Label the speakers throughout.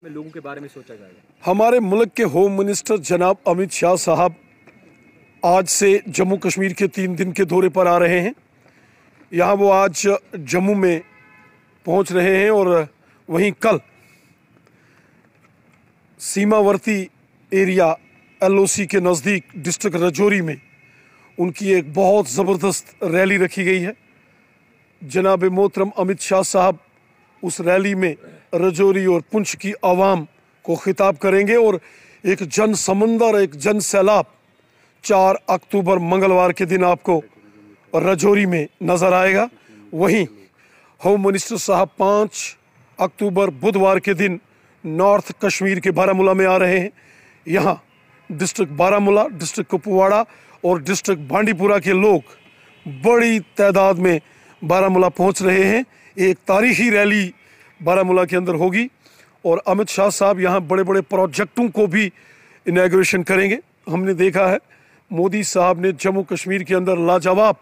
Speaker 1: में लोगों के बारे में सोचा जाएगा।
Speaker 2: हमारे मुल्क के होम मिनिस्टर जनाब अमित शाह साहब आज से जम्मू कश्मीर के 3 दिन के दौरे पर आ रहे हैं। यहाँ वो आज जम्मू में पहुँच रहे हैं और वहीं कल सीमावर्ती एरिया LOC के नज़दीक डिस्ट्रिक्ट राजौरी में उनकी एक बहुत ज़बरदस्त रैली रखी गई है। जनाब मोहतरम अमित शाह साहब उस रैली में राजौरी और पुंछ की आवाम को खिताब करेंगे और एक जन समंदर, एक जन सैलाब 4 अक्टूबर मंगलवार के दिन आपको राजौरी में नज़र आएगा। वहीं होम मिनिस्टर साहब 5 अक्टूबर बुधवार के दिन नॉर्थ कश्मीर के बारामूला में आ रहे हैं। यहाँ डिस्ट्रिक्ट बारामूला, डिस्ट्रिक्ट कुपवाड़ा और डिस्ट्रिक्ट बांडीपुरा के लोग बड़ी तादाद में बारामूला पहुँच रहे हैं। एक तारीखी रैली बारामूला के अंदर होगी और अमित शाह साहब यहाँ बड़े बड़े प्रोजेक्टों को भी इनॉग्रेशन करेंगे। हमने देखा है मोदी साहब ने जम्मू कश्मीर के अंदर लाजवाब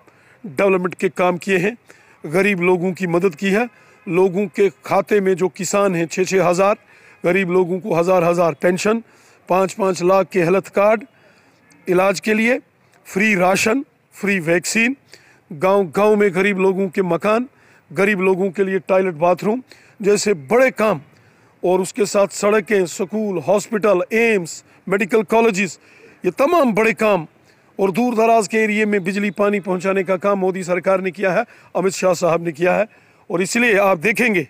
Speaker 2: डेवलपमेंट के काम किए हैं, गरीब लोगों की मदद की है। लोगों के खाते में जो किसान हैं 6-6 हज़ार, गरीब लोगों को हज़ार पेंशन, 5-5 लाख के हेल्थ कार्ड, इलाज के लिए फ्री राशन, फ्री वैक्सीन, गांव में गरीब लोगों के मकान, गरीब लोगों के लिए टॉयलेट बाथरूम जैसे बड़े काम, और उसके साथ सड़कें, school, hospital, AIIMS, medical colleges, ये तमाम बड़े काम और दूर दराज के एरिए में बिजली पानी पहुंचाने का काम मोदी सरकार ने किया है, अमित शाह साहब ने किया है। और इसलिए आप देखेंगे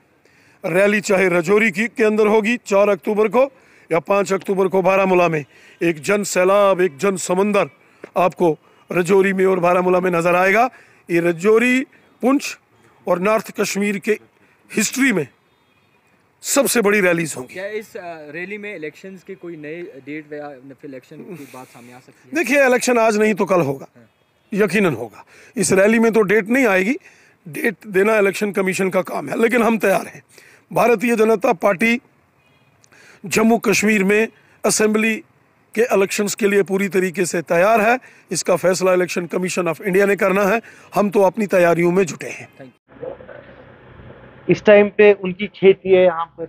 Speaker 2: रैली चाहे राजौरी के अंदर होगी 4 अक्टूबर को या 5 अक्टूबर को बारामूला में, एक जन सैलाब, एक जन समंदर आपको राजौरी में और बारामूला में नज़र आएगा। ये राजौरी, पुंछ और नॉर्थ कश्मीर के हिस्ट्री में सबसे बड़ी रैलीज होंगी।
Speaker 1: क्या इस रैली में इलेक्शंस के कोई नए डेट या फिर इलेक्शन की बात सामने आ सकती है?
Speaker 2: देखिए, इलेक्शन आज नहीं तो कल होगा, यकीनन होगा। इस रैली में तो डेट नहीं आएगी, डेट देना इलेक्शन कमीशन का काम है, लेकिन हम तैयार हैं। भारतीय जनता पार्टी जम्मू कश्मीर में असेंबली के इलेक्शंस के लिए पूरी तरीके से तैयार है। इसका फैसला इलेक्शन कमीशन ऑफ इंडिया ने करना है। हम तो अपनी तैयारियों में जुटे हैं।
Speaker 3: इस टाइम पे उनकी खेती है यहाँ पर,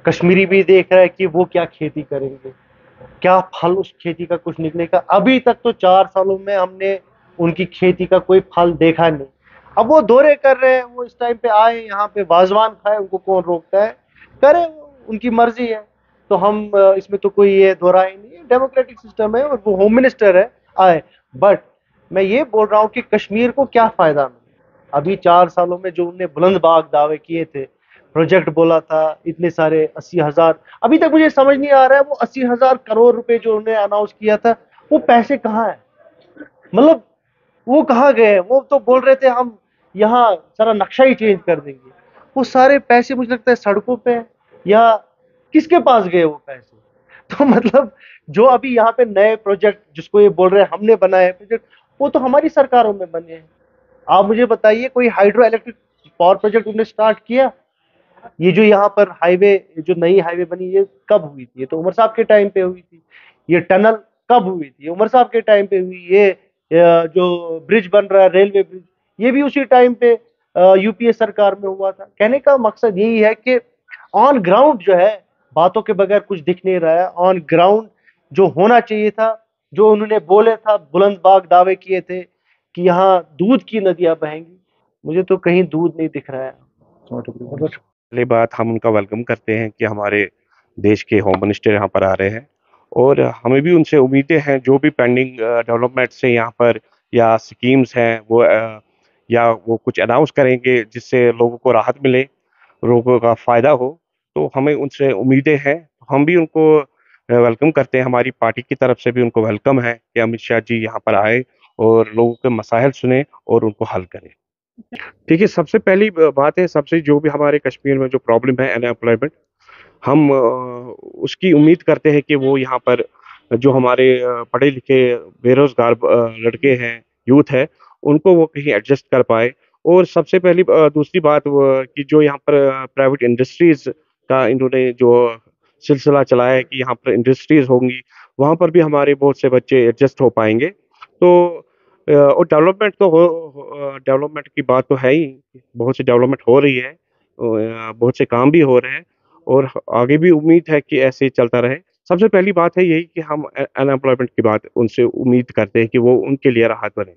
Speaker 3: कश्मीरी भी देख रहा है कि वो क्या खेती करेंगे, क्या फल उस खेती का कुछ निकलेगा। अभी तक तो 4 सालों में हमने उनकी खेती का कोई फल देखा नहीं। अब वो दौरे कर रहे हैं, वो इस टाइम पे आए यहाँ पे वाजवान खाए, उनको कौन रोकता है, करे, उनकी मर्जी है। तो हम इसमें तो कोई ये दोहरा ही नहीं है, डेमोक्रेटिक सिस्टम है और वो होम मिनिस्टर है, आए। बट मैं ये बोल रहा हूँ कि कश्मीर को क्या फायदा मिला अभी 4 सालों में? जो उनने बुलंदबाग दावे किए थे, प्रोजेक्ट बोला था इतने सारे 80,000, अभी तक मुझे समझ नहीं आ रहा है वो 80,000 करोड़ रुपए जो उन्होंने अनाउंस किया था वो पैसे कहाँ है, मतलब वो कहाँ गए? वो तो बोल रहे थे हम यहाँ सारा नक्शा ही चेंज कर देंगे। वो सारे पैसे मुझे लगता है सड़कों पे या किसके पास गए वो पैसे? तो मतलब जो अभी यहाँ पे नए प्रोजेक्ट जिसको ये बोल रहे हैं हमने बनाए प्रोजेक्ट, वो तो हमारी सरकारों में बने हैं। आप मुझे बताइए कोई हाइड्रो इलेक्ट्रिक पावर प्रोजेक्ट उन्होंने स्टार्ट किया? ये जो यहाँ पर हाईवे, जो नई हाईवे बनी, ये कब हुई थी? ये तो उमर साहब के टाइम पे हुई थी। ये टनल कब हुई थी? उमर साहब के टाइम पे हुई। ये जो ब्रिज बन रहा है, रेलवे ब्रिज, ये भी उसी टाइम पे UPA सरकार में हुआ था। कहने का मकसद यही है कि ऑन ग्राउंड जो है, बातों के बगैर कुछ दिख नहीं रहा है। ऑन ग्राउंड जो होना चाहिए था, जो उन्होंने बोले था, बुलंदबाग दावे किए थे कि यहाँ दूध की नदियां बहेंगी, मुझे तो कहीं दूध नहीं दिख रहा है।
Speaker 4: पहली बात, हम उनका वेलकम करते हैं कि हमारे देश के होम मिनिस्टर यहाँ पर आ रहे हैं और हमें भी उनसे उम्मीदें हैं। जो भी पेंडिंग डेवलपमेंट से यहाँ पर या स्कीम्स हैं वो या वो कुछ अनाउंस करेंगे जिससे लोगों को राहत मिले, लोगों का फ़ायदा हो, तो हमें उनसे उम्मीदें हैं। हम भी उनको वेलकम करते हैं। हमारी पार्टी की तरफ से भी उनको वेलकम है कि अमित शाह जी यहाँ पर आए और लोगों के मसाइल सुने और उनको हल करें। देखिए, सबसे पहली बात है, सबसे जो भी हमारे कश्मीर में जो प्रॉब्लम है अनएम्प्लॉयमेंट, हम उसकी उम्मीद करते हैं कि वो यहाँ पर जो हमारे पढ़े लिखे बेरोजगार लड़के हैं, यूथ है, उनको वो कहीं एडजस्ट कर पाए। और सबसे पहली दूसरी बात कि जो यहाँ पर प्राइवेट इंडस्ट्रीज का इन्होंने जो सिलसिला चलाया है कि यहाँ पर इंडस्ट्रीज होंगी, वहाँ पर भी हमारे बहुत से बच्चे एडजस्ट हो पाएंगे। तो और डेवलपमेंट तो डेवलपमेंट की बात तो है ही, बहुत सी डेवलपमेंट हो रही है, बहुत से काम भी हो रहे हैं और आगे भी उम्मीद है कि ऐसे ही चलता रहे। सबसे पहली बात है यही कि हम अनएम्प्लॉयमेंट की बात उनसे उम्मीद करते हैं कि वो उनके लिए राहत बने।